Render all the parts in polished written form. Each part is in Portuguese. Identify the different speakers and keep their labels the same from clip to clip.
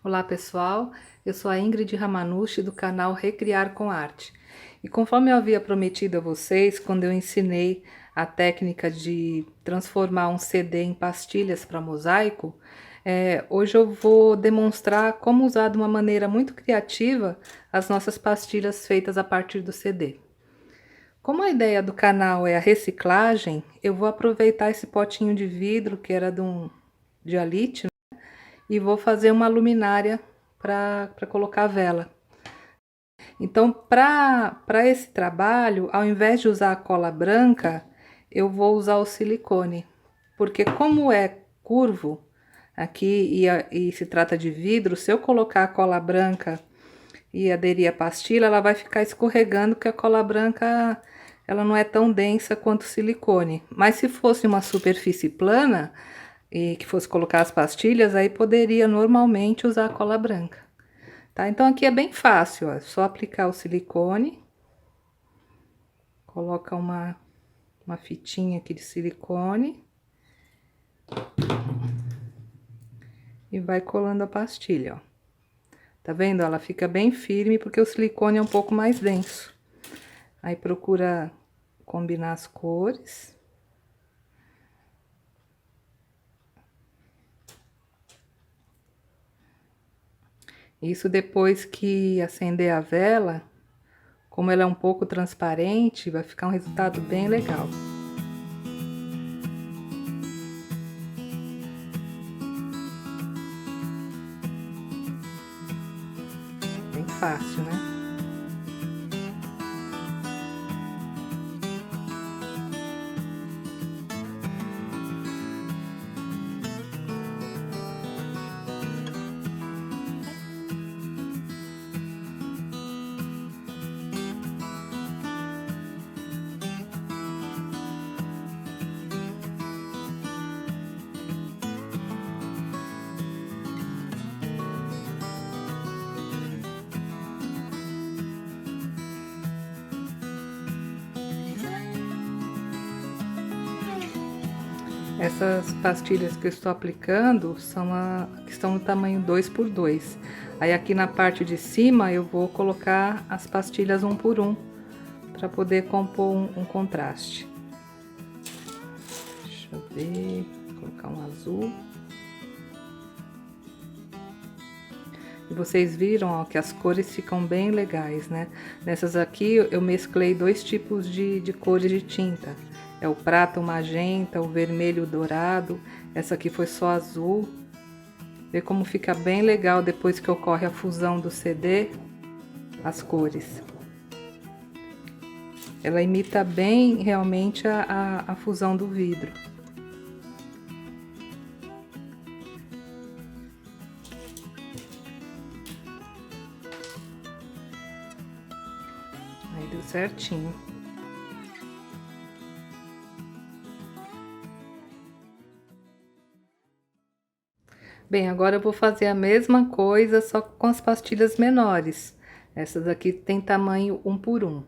Speaker 1: Olá pessoal, eu sou a Ingrid Ramanushi do canal Recriar com Arte. E conforme eu havia prometido a vocês, quando eu ensinei a técnica de transformar um CD em pastilhas para mosaico, hoje eu vou demonstrar como usar de uma maneira muito criativa as nossas pastilhas feitas a partir do CD. Como a ideia do canal é a reciclagem, eu vou aproveitar esse potinho de vidro que era de alite, e vou fazer uma luminária para colocar vela. Então, para esse trabalho, ao invés de usar a cola branca, eu vou usar o silicone, porque como é curvo aqui e se trata de vidro, se eu colocar a cola branca e aderir a pastilha, ela vai ficar escorregando, porque a cola branca ela não é tão densa quanto o silicone. Mas se fosse uma superfície plana e que fosse colocar as pastilhas, aí poderia normalmente usar a cola branca. Tá? Então aqui é bem fácil, ó, é só aplicar o silicone, coloca uma fitinha aqui de silicone e vai colando a pastilha, ó. Tá vendo? Ela fica bem firme porque o silicone é um pouco mais denso. Aí procura combinar as cores. Isso depois que acender a vela, como ela é um pouco transparente, vai ficar um resultado bem legal. Bem fácil, né? Essas pastilhas que eu estou aplicando são que estão no tamanho 2 por 2. Aí aqui na parte de cima eu vou colocar as pastilhas 1 por 1 para poder compor um contraste. Deixa eu ver, vou colocar um azul. E vocês viram, ó, que as cores ficam bem legais, né? Nessas aqui eu mesclei dois tipos de cores de tinta. É o prata, o magenta, o vermelho, o dourado. Essa aqui foi só azul. Vê como fica bem legal depois que ocorre a fusão do CD, as cores. Ela imita bem realmente a fusão do vidro. Aí deu certinho. Bem, agora eu vou fazer a mesma coisa, só com as pastilhas menores. Essas aqui tem tamanho 1 por 1.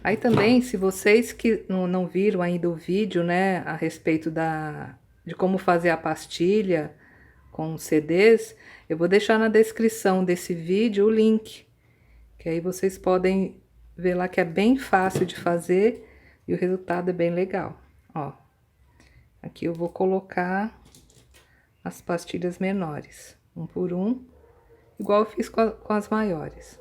Speaker 1: Aí também, se vocês que não viram ainda o vídeo, né, a respeito de como fazer a pastilha com CDs, eu vou deixar na descrição desse vídeo o link, que aí vocês podem ver lá que é bem fácil de fazer e o resultado é bem legal. Ó, aqui eu vou colocar as pastilhas menores, 1 por 1, igual eu fiz com as maiores.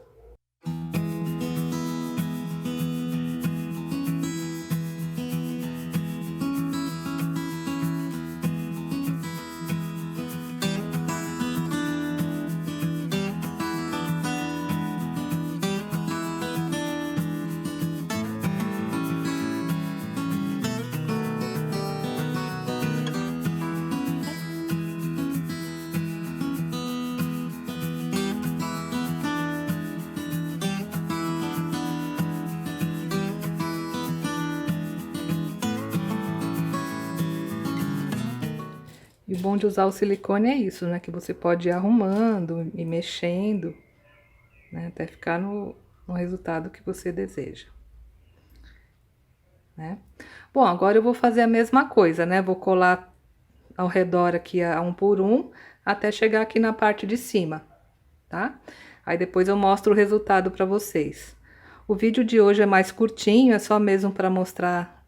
Speaker 1: E o bom de usar o silicone é isso, né? Que você pode ir arrumando e mexendo, né? Até ficar no resultado que você deseja, né? Bom, agora eu vou fazer a mesma coisa, né? Vou colar ao redor aqui a 1 por 1, até chegar aqui na parte de cima, tá? Aí depois eu mostro o resultado para vocês. O vídeo de hoje é mais curtinho, é só mesmo para mostrar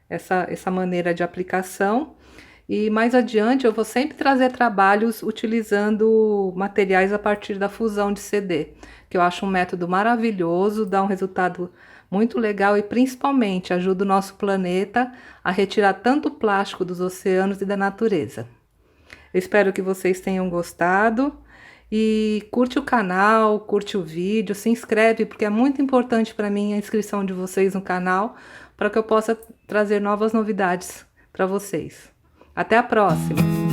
Speaker 1: essa maneira de aplicação. E mais adiante eu vou sempre trazer trabalhos utilizando materiais a partir da fusão de CD, que eu acho um método maravilhoso, dá um resultado muito legal e principalmente ajuda o nosso planeta a retirar tanto plástico dos oceanos e da natureza. Eu espero que vocês tenham gostado e curte o canal, curte o vídeo, se inscreve porque é muito importante para mim a inscrição de vocês no canal para que eu possa trazer novas novidades para vocês. Até a próxima!